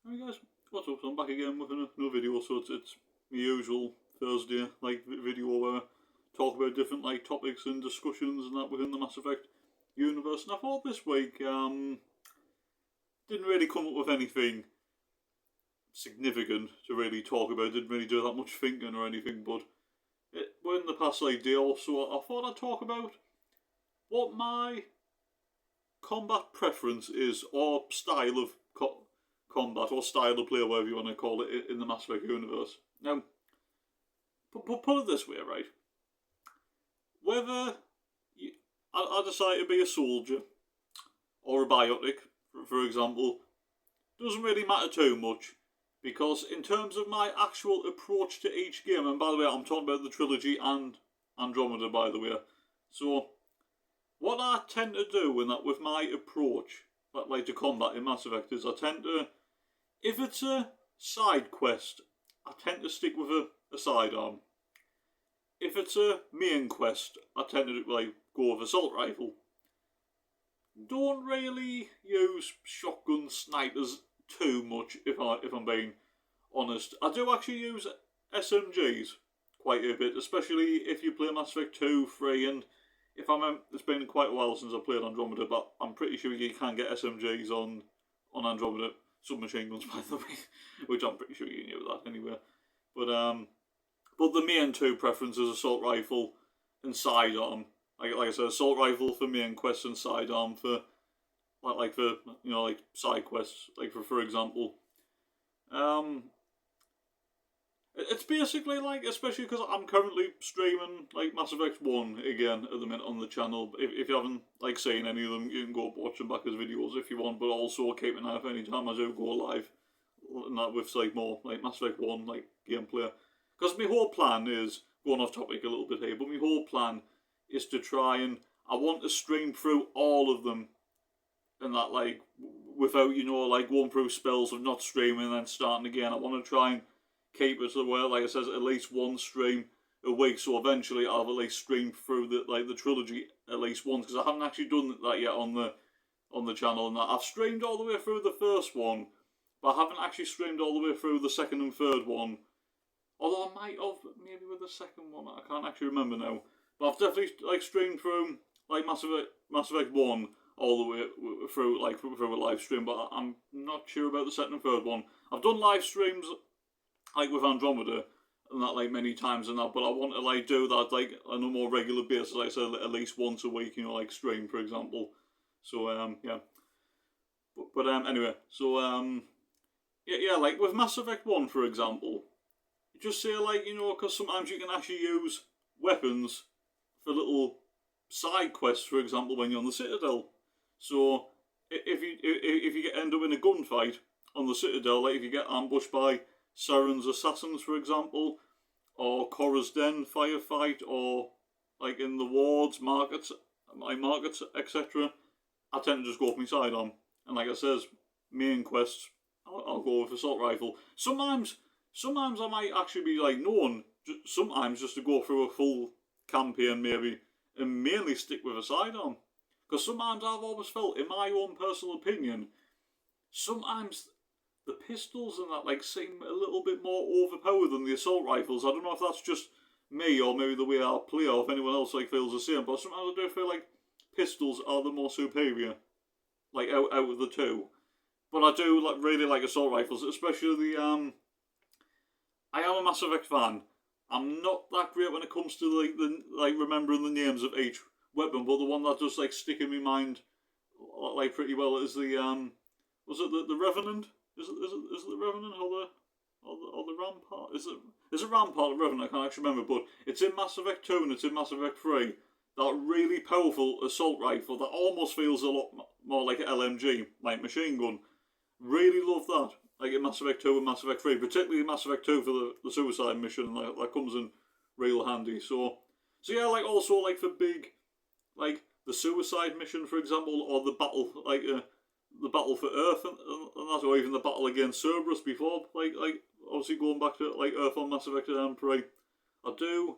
Hey guys, what's up? So I'm back again with another video. So it's my usual Thursday video where I talk about different topics and discussions and that within the Mass Effect universe. And I thought this week didn't really come up with anything significant to really talk about. Didn't really do that much thinking or anything. But within the past day or so, I thought I'd talk about what my combat preference is or style of combat or style of play, whatever you want to call it, in the Mass Effect universe. Now, put it this way, right? Whether I decide to be a soldier or a biotic, for example, doesn't really matter too much, because in terms of my actual approach to each game, and by the way, I'm talking about the trilogy and Andromeda, by the way. So, what I tend to do with my approach, to combat in Mass Effect, is I tend to, if it's a side quest, I tend to stick with a sidearm. If it's a main quest, I tend to go with assault rifle. Don't really use shotgun snipers too much, if I'm being honest. I do actually use SMGs quite a bit, especially if you play Mass Effect 2, 3, and if it's been quite a while since I played Andromeda, but I'm pretty sure you can get SMGs on Andromeda. Submachine guns, by the way, which I'm pretty sure you knew that anyway. But the main two preferences: assault rifle and sidearm. Like I said, assault rifle for main quests and sidearm for side quests. For example, it's basically especially because I'm currently streaming Mass Effect 1 again at the minute on the channel. If you haven't seen any of them, you can go watch them back as videos if you want, but also keep an eye out any time I do go live, and that with more Mass Effect 1 gameplay. Because my whole plan is, going off topic a little bit here, but my whole plan is to try and, I want to stream through all of them, and that without going through spells of not streaming and then starting again. I want to try and keep it to where, like I said, at least one stream a week. So eventually, I'll at least stream through the trilogy at least once, because I haven't actually done that yet on the channel. And that I've streamed all the way through the first one, but I haven't actually streamed all the way through the second and third one. Although I might have maybe with the second one. I can't actually remember now. But I've definitely streamed through Mass Effect 1 all the way through through a live stream. But I'm not sure about the second and third one. I've done live streams with Andromeda and that many times and that, but I want to do that on a more regular basis, like I said, at least once a week, stream, for example. So yeah. But anyway, so yeah, with Mass Effect 1, for example, just say because sometimes you can actually use weapons for little side quests, for example, when you're on the Citadel. So if you end up in a gunfight on the Citadel, if you get ambushed by Saren's assassins, for example, or Korra's Den firefight, or in the wards, markets, etc., I tend to just go with my sidearm. And like I says, main quests, I'll go with assault rifle. Sometimes I might actually be known, sometimes just to go through a full campaign maybe, and mainly stick with a sidearm. Because sometimes I've always felt, in my own personal opinion, sometimes the pistols and that seem a little bit more overpowered than the assault rifles. I don't know if that's just me or maybe the way I play, or if anyone else feels the same. But sometimes I do feel pistols are the more superior, out of the two. But I do really like assault rifles, especially the I am a Mass Effect fan. I'm not that great when it comes to the remembering the names of each weapon, but the one that does stick in my mind pretty well is the was it the Revenant? Is it the Revenant or the Rampart? Is it Rampart or Revenant? I can't actually remember, but it's in Mass Effect 2 and it's in Mass Effect 3. That really powerful assault rifle that almost feels a lot more like an LMG, machine gun. Really love that. In Mass Effect 2 and Mass Effect 3, particularly Mass Effect 2 for the suicide mission, that comes in real handy. So yeah, also for big, the suicide mission, for example, or the battle, the battle for Earth and that, or even the battle against Cerberus before, obviously going back to Earth on Mass Effect 3. I do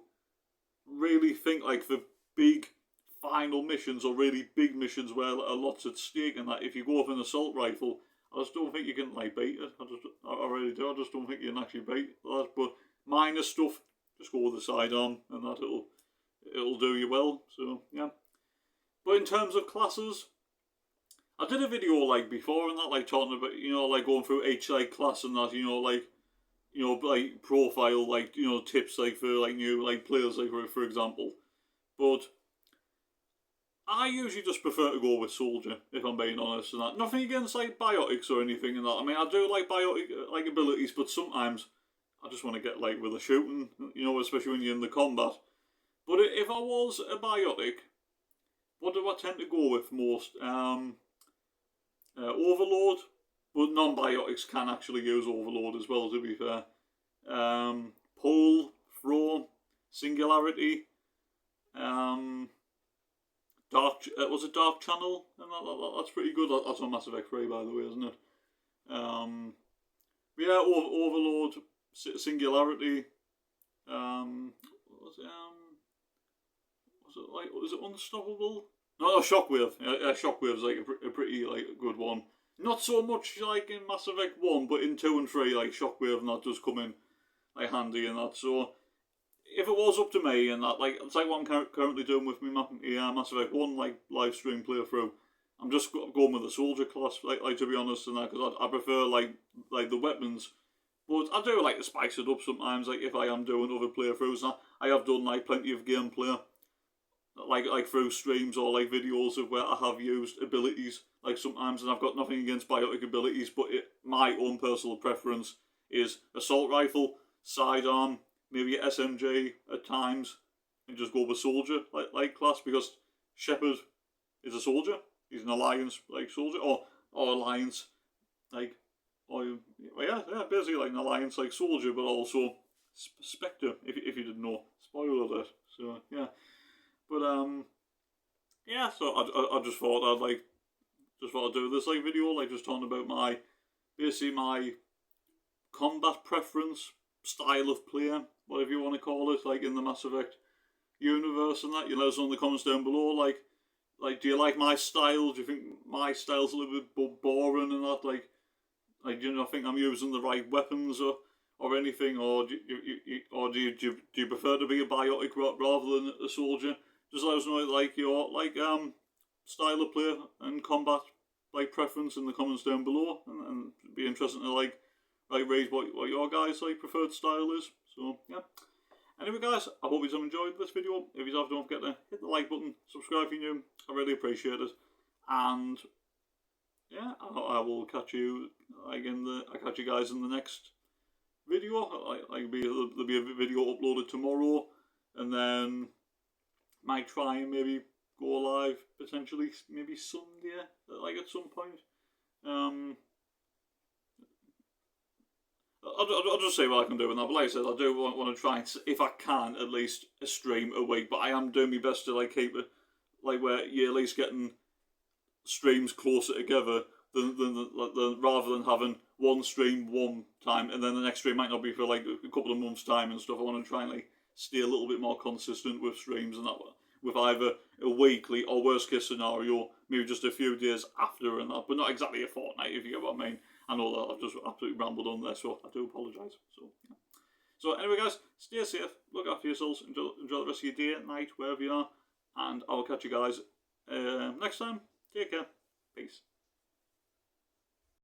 really think for big final missions or really big missions where a lot's at stake, and that if you go with an assault rifle, I just don't think you can like beat it. I really do. I just don't think you can actually beat that. But minor stuff, just go with the sidearm, and that it'll do you well. So yeah. But in terms of classes, I did a video like before and that, like talking about, you know, like going through each like class and that, you know, like profile, like, you know, tips like for like new like players, like for example. But I usually just prefer to go with soldier, if I'm being honest, and that. Nothing against like biotics or anything and that. I mean, I do like biotic like abilities, but sometimes I just want to get like with the shooting, you know, especially when you're in the combat. But if I was a biotic, what do I tend to go with most? Overload, but non-biotics can actually use overload as well, to be fair. Pull, throw, singularity, dark. Was it Dark Channel? And that's pretty good. That's on Mass Effect 3, by the way, isn't it? Yeah, overload, singularity. Was it unstoppable? No, Shockwave. Yeah, Shockwave's like a pretty like good one. Not so much like in Mass Effect 1, but in 2 and 3, like Shockwave and that does come in like handy and that. So if it was up to me and that, like it's like what I'm currently doing with my Mass Effect 1 like live stream playthrough. I'm just going with the soldier class, like to be honest, and that because I prefer like the weapons. But I do like to spice it up sometimes, like if I am doing other playthroughs. I have done like plenty of gameplay, like through streams or like videos of where I have used abilities like sometimes, and I've got nothing against biotic abilities, but my own personal preference is assault rifle, sidearm, maybe SMG at times, and just go with soldier like class because Shepard is a soldier. He's an alliance like soldier or alliance like yeah, basically like an alliance like soldier, but also Spectre if you didn't know. Spoiler alert. So yeah. But yeah. So I just thought I'd do this like video, like just talking about my combat preference, style of play, whatever you want to call it, like in the Mass Effect universe and that. You let us know in the comments down below, like do you like my style? Do you think my style's a little bit boring and that? Like do you not think I'm using the right weapons or anything, or do you prefer to be a biotic rather than a soldier? Just let us know like your style of play and combat like preference in the comments down below, and it'd be interesting to like read what your guys like preferred style is. So yeah. Anyway guys, I hope you've enjoyed this video. If you have, don't forget to hit the like button, subscribe if you're new. I really appreciate it. And yeah, I will catch you catch you guys in the next video. There'll be a video uploaded tomorrow, and then might try and maybe go live potentially maybe Sunday, like at some point. I'll just say what I can do with that. But like I said, I do want to try and, if I can, at least a stream a week. But I am doing my best to like keep it like where you're at least getting streams closer together than rather than having one stream one time and then the next stream might not be for like a couple of months' time and stuff. I want to try and like stay a little bit more consistent with streams and that, with either a weekly or worst case scenario, maybe just a few days after and that, but not exactly a fortnight, if you get what I mean. I know that I've just absolutely rambled on there, so I do apologise. So anyway guys, stay safe, look after yourselves, enjoy the rest of your day, night, wherever you are, and I'll catch you guys next time. Take care. Peace.